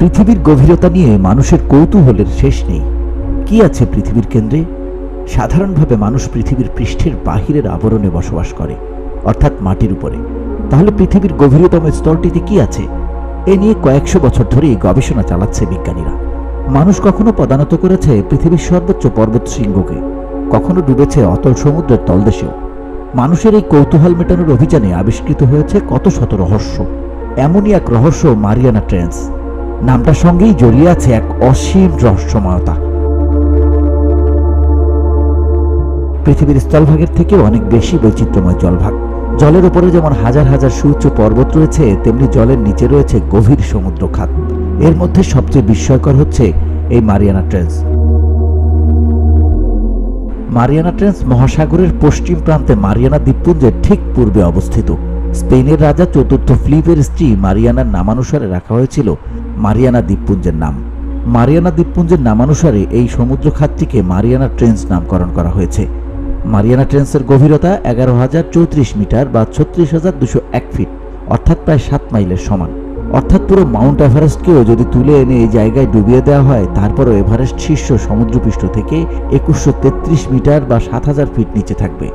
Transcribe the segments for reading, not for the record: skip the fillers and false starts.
পৃথিবীর গভীরতা নিয়ে মানুষের কৌতূহলের শেষ নেই। কি আছে পৃথিবীর কেন্দ্রে? সাধারণভাবে মানুষ পৃথিবীর পৃষ্ঠের বাহিরের আবরণে বসবাস করে, অর্থাৎ মাটির উপরে। তাহলে পৃথিবীর গভীরতম স্তরটিতে কি আছে? এ নিয়ে কয়েকশো বছর ধরেই গবেষণা চালাচ্ছে বিজ্ঞানীরা। মানুষ কখনো পদানত করেছে পৃথিবীর সর্বোচ্চ পর্বত শৃঙ্গকে, কখনো ডুবেছে অতল সমুদ্রের তলদেশেও। মানুষের এই কৌতূহল মেটানোর অভিযানে আবিষ্কৃত হয়েছে কত শত রহস্য। এমনই এক রহস্য মারিয়ানা ট্রেঞ্চ। নামটার সঙ্গেই জড়িয়ে আছে এক অসীম রহস্যময়তা। পৃথিবীর স্থলভাগের থেকে অনেক বেশি বৈচিত্র্যময় জলভাগ। জলের উপরে যেমন হাজার হাজার সুউচ্চ পর্বত রয়েছে, তেমনি জলের নিচে রয়েছে গভীর সমুদ্র খাত। এর মধ্যে সবচেয়ে বিস্ময়কর হচ্ছে এই মারিয়ানা ট্রেঞ্চ। মারিয়ানা ট্রেঞ্চ মহাসাগরের পশ্চিম প্রান্তে মারিয়ানা দ্বীপপুঞ্জের ঠিক পূর্বে অবস্থিত। স্পেনের রাজা চতুর্থ ফিলিপের স্ত্রী মারিয়ানার নামানুসারে রাখা হয়েছিল মারিয়ানা দ্বীপপুঞ্জের নাম। মারিয়ানা দ্বীপপুঞ্জের নামানুসারে এই সমুদ্র খাতটিকে মারিয়ানা ট্রেঞ্চ নামকরণ করা হয়েছে। মারিয়ানা ট্রেঞ্চের গভীরতা 11,034 মিটার বা 36,201 ফিট, অর্থাৎ প্রায় 7 মাইলের সমান। অর্থাৎ পুরো মাউন্ট এভারেস্টকেও যদি তুলে এনে এই জায়গায় ডুবিয়ে দেওয়া হয়, তারপরও এভারেস্ট শীর্ষ সমুদ্রপৃষ্ঠ থেকে 2133 মিটার বা 7,000 ফিট নিচে থাকবে।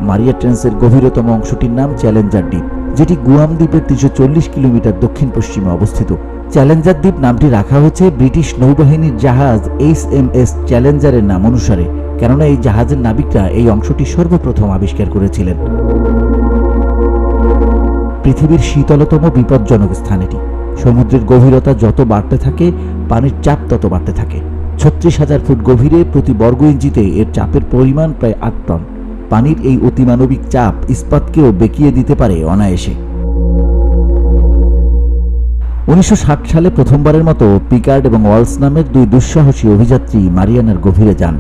মারিয়া ট্রেঞ্চের গভীরতম অংশটির নাম চ্যালেঞ্জার দ্বীপ, যেটি গুয়াম দ্বীপের 340 কিলোমিটার দক্ষিণ পশ্চিমে অবস্থিত। চ্যালেঞ্জার দ্বীপ নামটি রাখা হয়েছে ব্রিটিশ নৌবাহিনীর জাহাজ HMS চ্যালেঞ্জারের নাম অনুসারে, কেননা এই জাহাজের নাবিকরা এই অংশটি সর্বপ্রথম আবিষ্কার করেছিলেন। পৃথিবীর শীতলতম বিপজ্জনক স্থান এটি। সমুদ্রের গভীরতা যত বাড়তে থাকে, পানির চাপ তত বাড়তে থাকে। 36,000 ফুট গভীরে প্রতি বর্গ ইঞ্চিতে এর চাপের পরিমাণ প্রায় 8 টন। পানির এই অতিমানবিক চাপ ইস্পাতকেও বেঁকিয়ে দিতে পারে অনায়াসে। 1960 সালে প্রথমবারের মতো পিকার্ড এবং ওয়ালস নামের দুই দুঃসাহসী অভিযাত্রী মারিয়ানার গভীরে যান।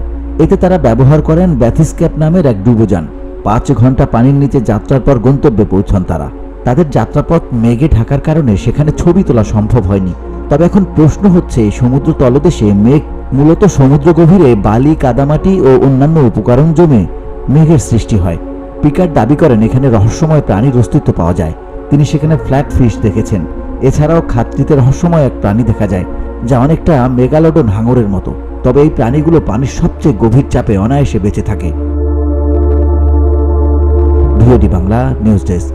এতে তারা ব্যবহার করেন ব্যাথিস্ক্যাপ নামের এক ডুবোযান। 5 ঘন্টা পানির নিচে যাত্রার পর গন্তব্যে পৌঁছান তারা। তাদের যাত্রাপথ মেঘে ঢাকার কারণে সেখানে ছবি তোলা সম্ভব হয়নি। তবে এখন প্রশ্ন হচ্ছে, সমুদ্র তলদেশে মেঘ মূলত সমুদ্র গভীরে বালি, কাদামাটি ও অন্যান্য উপকরণ জমে মেঘের সৃষ্টি হয়। পিকার্ড দাবি করেন এখানে রহস্যময় প্রাণীর অস্তিত্ব পাওয়া যায়। তিনি সেখানে ফ্ল্যাট ফিশ দেখেছেন। এছাড়াও খাতটিতে রহস্যময় এক প্রাণী দেখা যায়, যা অনেকটা মেগালোডন হাঙরের মতো। তবে এই প্রাণীগুলো পানির সবচেয়ে গভীর চাপে অনায়াসে বেঁচে থাকে। VOD Bangla news desk.